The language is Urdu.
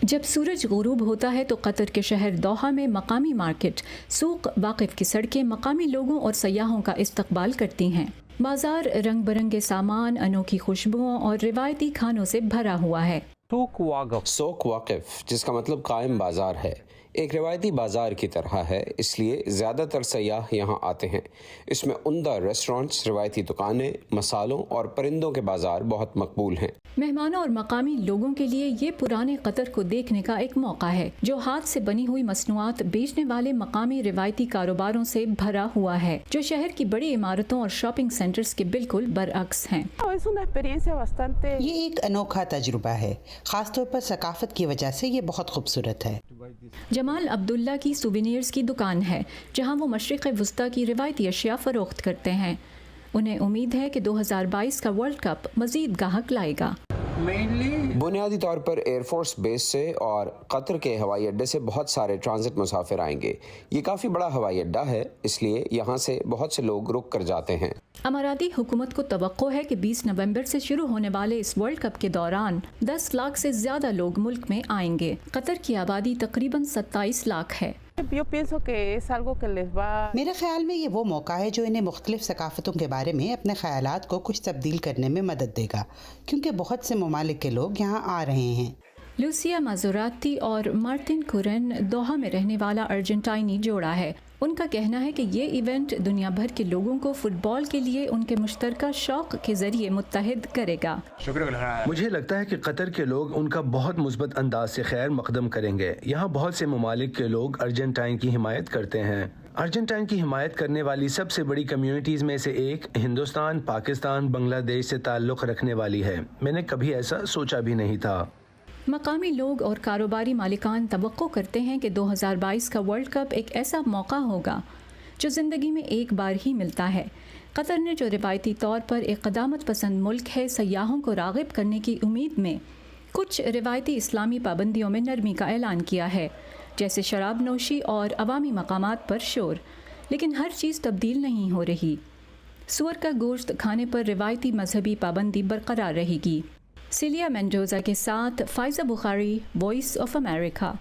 جب سورج غروب ہوتا ہے تو قطر کے شہر دوحہ میں مقامی مارکیٹ، سوق واقف کی سڑکیں مقامی لوگوں اور سیاحوں کا استقبال کرتی ہیں۔ بازار رنگ برنگے سامان، انوکھی خوشبوؤں اور روایتی کھانوں سے بھرا ہوا ہے۔ سوق واقف، جس کا مطلب قائم بازار ہے، ایک روایتی بازار کی طرح ہے، اس لیے زیادہ تر سیاح یہاں آتے ہیں۔ اس میں عمدہ ریسٹورانٹس، روایتی دکانیں، مصالوں اور پرندوں کے بازار بہت مقبول ہیں۔ مہمانوں اور مقامی لوگوں کے لیے یہ پرانے قطر کو دیکھنے کا ایک موقع ہے، جو ہاتھ سے بنی ہوئی مصنوعات بیچنے والے مقامی روایتی کاروباروں سے بھرا ہوا ہے، جو شہر کی بڑی عمارتوں اور شاپنگ سینٹرز کے بالکل برعکس ہیں۔ یہ ایک انوکھا تجربہ ہے، خاص طور پر ثقافت کی وجہ سے یہ بہت خوبصورت ہے۔ جمال عبداللہ کی سووینیرز کی دکان ہے، جہاں وہ مشرق وسطیٰ کی روایتی اشیاء فروخت کرتے ہیں۔ انہیں امید ہے کہ 2022 کا ورلڈ کپ مزید گاہک لائے گا۔ بنیادی طور پر ایئر فورس بیس سے اور قطر کے ہوائی اڈے سے بہت سارے ٹرانزٹ مسافر آئیں گے۔ یہ کافی بڑا ہوائی اڈہ ہے، اس لیے یہاں سے بہت سے لوگ رک کر جاتے ہیں۔ اماراتی حکومت کو توقع ہے کہ 20 نومبر سے شروع ہونے والے اس ورلڈ کپ کے دوران 10 لاکھ سے زیادہ لوگ ملک میں آئیں گے۔ قطر کی آبادی تقریباً 27 لاکھ ہے۔ میرے خیال میں یہ وہ موقع ہے جو انہیں مختلف ثقافتوں کے بارے میں اپنے خیالات کو کچھ تبدیل کرنے میں مدد دے گا، کیونکہ بہت سے ممالک کے لوگ یہاں آ رہے ہیں۔ لوسیا مازوراتی اور مارٹن کورن دوحہ میں رہنے والا ارجنٹائنی جوڑا ہے۔ ان کا کہنا ہے کہ یہ ایونٹ دنیا بھر کے لوگوں کو فٹ بال کے لیے ان کے مشترکہ شوق کے ذریعے متحد کرے گا۔ مجھے لگتا ہے کہ قطر کے لوگ ان کا بہت مثبت انداز سے خیر مقدم کریں گے۔ یہاں بہت سے ممالک کے لوگ ارجنٹائن کی حمایت کرتے ہیں۔ ارجنٹائن کی حمایت کرنے والی سب سے بڑی کمیونٹیز میں سے ایک ہندوستان، پاکستان، بنگلہ دیش سے تعلق رکھنے والی ہے۔ میں نے کبھی ایسا سوچا بھی نہیں تھا۔ مقامی لوگ اور کاروباری مالکان توقع کرتے ہیں کہ 2022 کا ورلڈ کپ ایک ایسا موقع ہوگا جو زندگی میں ایک بار ہی ملتا ہے۔ قطر نے، جو روایتی طور پر ایک قدامت پسند ملک ہے، سیاحوں کو راغب کرنے کی امید میں کچھ روایتی اسلامی پابندیوں میں نرمی کا اعلان کیا ہے، جیسے شراب نوشی اور عوامی مقامات پر شور، لیکن ہر چیز تبدیل نہیں ہو رہی۔ سور کا گوشت کھانے پر روایتی مذہبی پابندی برقرار رہے گی۔ سیلیا مینڈوزا کے ساتھ فائزہ بخاری، وائس آف امریکہ۔